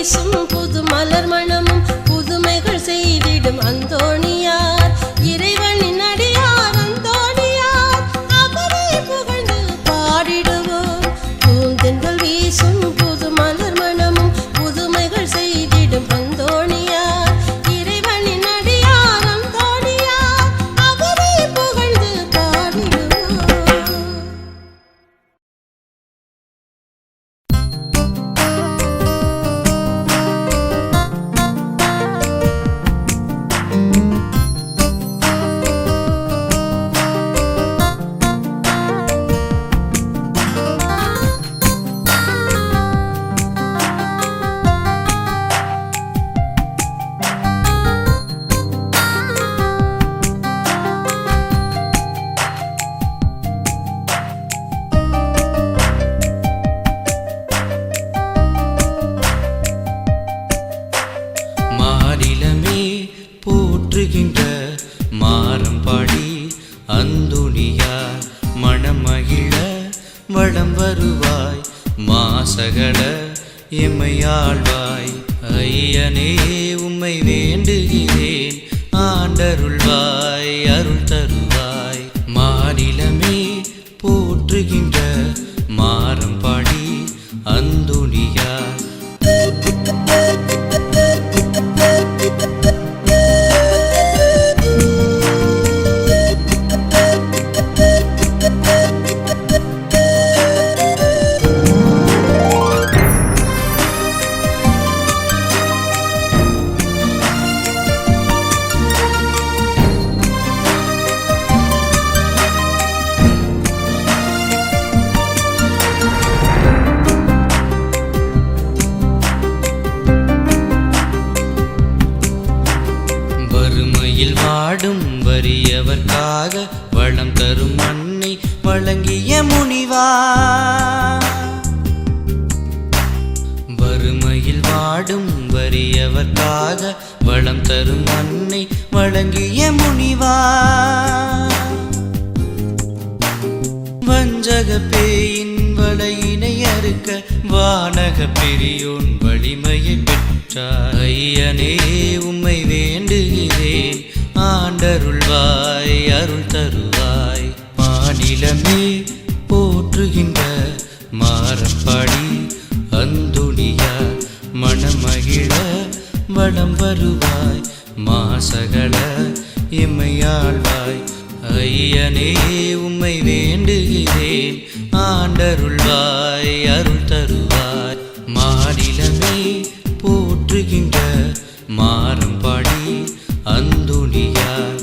வீசும் புது மலர் மணமும் புதுமைகள் செய்திடும் அந்தோணியார் இறைவனின் அடியார் அந்தோணியார் அவரை புகழ்ந்து பாடிடுவோம். பூந்தென்றல் வீசும் புது மலர் மணமும் புதுமைகள் செய்திடும் அந்தோணியார் இறைவனின் அடியார் அந்தோணியார் அவரை புகழ்ந்து பாடிடுவோம். மாநிலமே போற்றுகின்ற மாறம்பாடி அந்தோணியார் மணமகிழ வளம் வருவாய் மாசகல எம்மையாழ்வாய். ஐயனே உம்மை வேண்டுகிறேன் ஆண்டருள்வாய் அருள் தருவாய். மாநிலமே போற்றுகின்ற மாறம்பாடி அந்தோணியார் வறுமையில் வாடும் வறியவர்க்காக வளம் தரும் மண்ணை வழங்கிய முனிவா. வறுமையில் வாடும் வறியவர்க்காக வளம் தரும் மண்ணை வழங்கிய முனிவா. வஞ்சக பேயின் வலையினை அறுக்க வானக பெரியோன் வலிமையை பெற்றார். ஐயனே உம்மை வேண்டுகிறேன் ஆண்டருள்வாய் அருள் தருவாய். மாநிலமே போற்றுகின்ற மாறம்பாடி அந்தோணியார் மணமகிழ வளம் வருவாய் மாசகல எம்மையாழ்வாய். ஐயனே உம்மை வேண்டுகிறேன் ஆண்டருள்வாய் அருள் தருவாய். மாநிலமே போற்றுகின்ற மாறம்பாடி அந்தோணியார்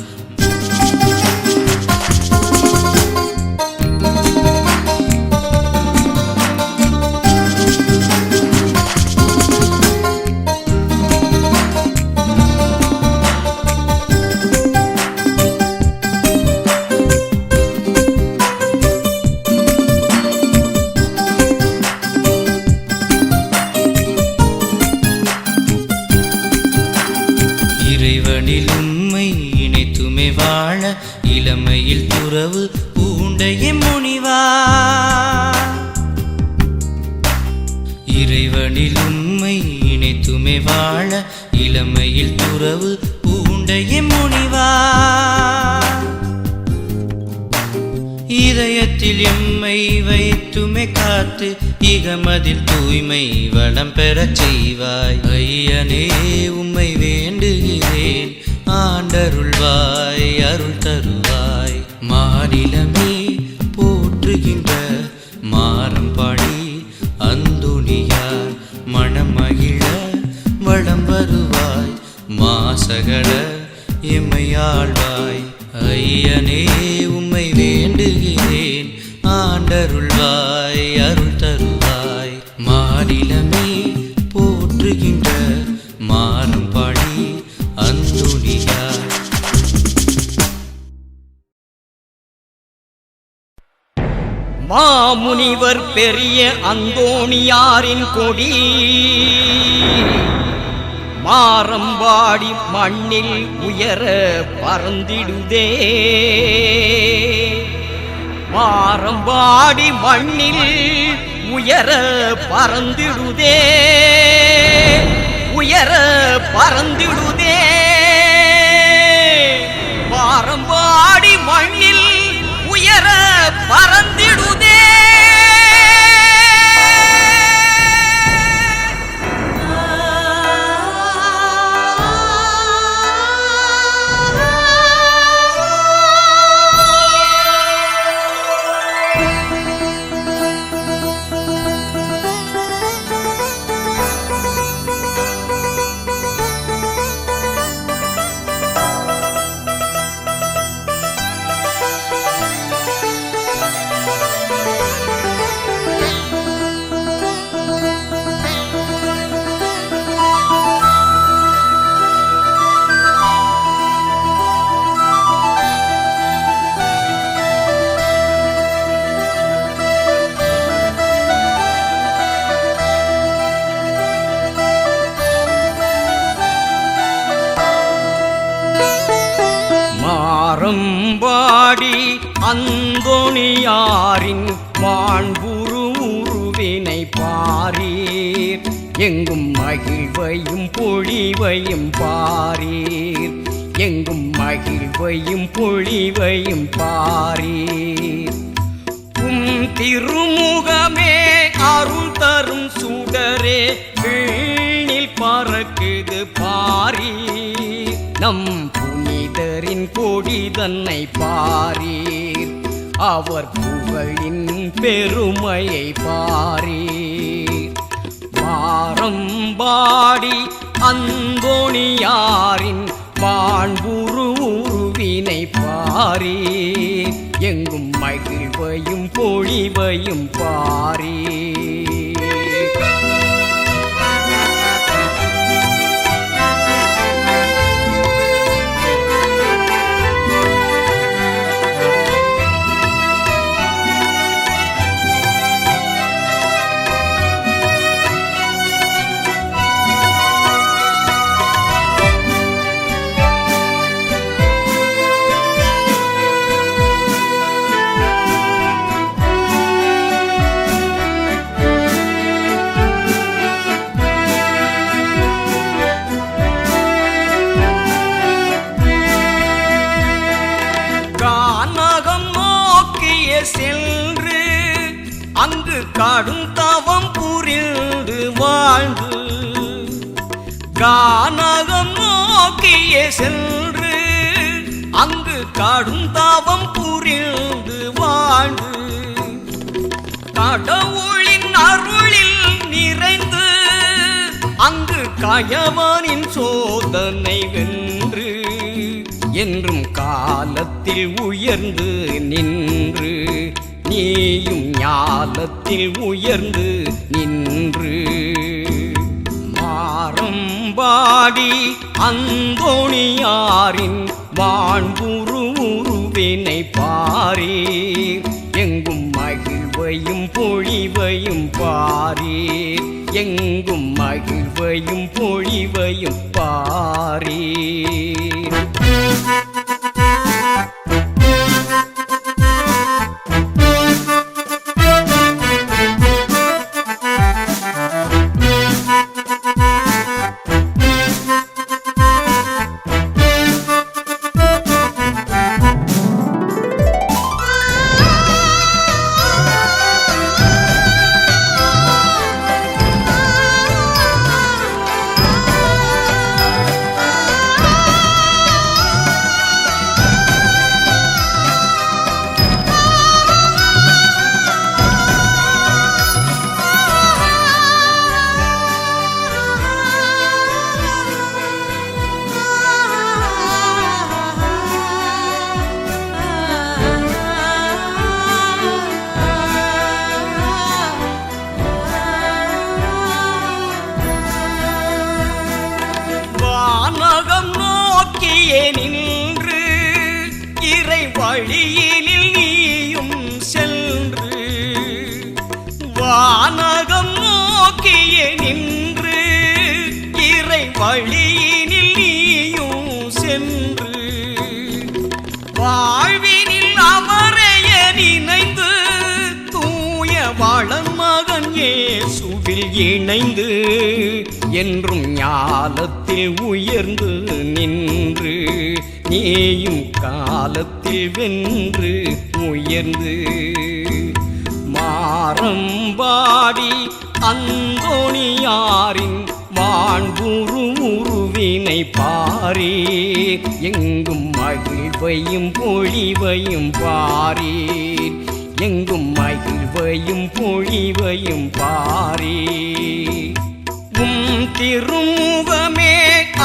இறைவனில் உம்மை இணைத்துமே வாழ இளமையில் துறவு பூண்டைய முனிவா. இறைவனில் உம்மை இணைத்துமே வாழ இளமையில் துறவு பூண்டைய முனிவா. இதயத்தில் எம்மை வைத்துமே காத்து இகமதில் தூய்மை வளம் பெறச் செய்வாய். ஐயனே உம்மை வேண்டுகிறேன் ஆண்டருள்வாய் அருள் தருவாய். மாநிலமே போற்றுகின்ற மாறம்பாடி அந்தோணியார் மணமகிழ வளம் வருவாய் மாசகல எம்மையாழ்வாய். ஐயனே உம்மை வேண்டுகிறேன் ஆண்டருள்வாய் அருள் தருவாய். மாநிலமே போற்றுகின்ற மாறம்பாடி அந்தோணியார். மாமுனிவர் பெரிய அந்தோணியாரின் கொடி மாறம்பாடி மண்ணில் உயர பறந்திடுதே. மாறம்பாடி மண்ணில் உயர பறந்திடுதே. உயர பறந்திடுதே வாரம்பாடி மண்ணில் உயர பறந்திடுதே மாரம்பாடி அந்தோணியாரின் மாண்புரு உருவினை பாரீர் எங்கும் மகிழ்வையும் பொழிவையும் பாரீர் எங்கும் மகிழ்வையும் பொழிவையும் பாரீர் திருமுகமே அருள் தரும் சுடரே வீணில் பறக்குது பாரீர் நம் புனிதரின் கொடி தன்னை பாரீர் அவர் புகழின் பெருமையை பாரீர் வாரம்பாடி அந்தோணியாரின் மாண்புரு உருவினை பாரீர் எங்கும் மகிழ்வையும் பொழிவையும் பாரீர் சென்று அங்கு காடும் தவம் புரிந்து வாழ்ந்து கானகம் நோக்கிய சென்று அங்கு காடும் தவம் புரிந்து வாழ்ந்து கடவுளின் அருளில் நிறைந்து அங்கு கயவனின் சோதனை வென்று என்றும் காலத்தில் உயர்ந்து நின்று நீயும் ஞாலத்தில் உயர்ந்து நின்று மாரம்பாடி அந்தோணியாரின் மாண்புரு உருவினை பாரீர் எங்கும் மகிழ்வையும் பொழிவையும் பாரீர் எங்கும் மகிழ்வையும் பொழிவையும் பாரீர் நின்று இறை வழியினில் நீயும் சென்று வானகம் நோக்கிய நின்று இறை வழியினில் நீயும் சென்று வாழ்வினில் அமரைய நினைந்து தூய வாழன் மகன் இயேசுவில் இணைந்து என்றும் ஞாலத்தில் உயர்ந்து நின்று நீயும் காலத்தில் வென்று உயர்ந்து மாறம்பாடி அந்தோணியாரின் வான்புரு உருவினை பாரே எங்கும் மகிழ்வையும் பொழிவையும் பாரீர் எங்கும் மகிழ்வையும் பொழிவையும் பாரீர் திருமுகமே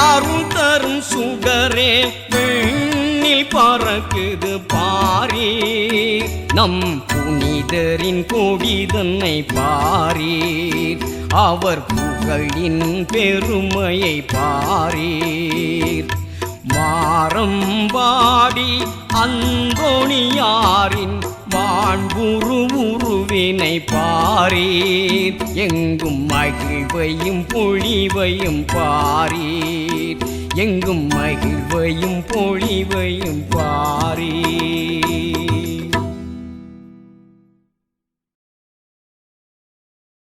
அருள் தரும் சுடரே விண்ணில் பறக்குது பாரீர் நம் புனிதரின் கொடிதன்னை பாரீர் அவர் புகழின் பெருமையை பாரீர் மாறம்பாடி அந்தோணியாரின் வான்புரு உருவினை பாரீர் எங்கும் மகிழ்வையும் பொழிவையும் பாரீர் எங்கும் மகிழ்வையும் பொழிவையும் பாரீர்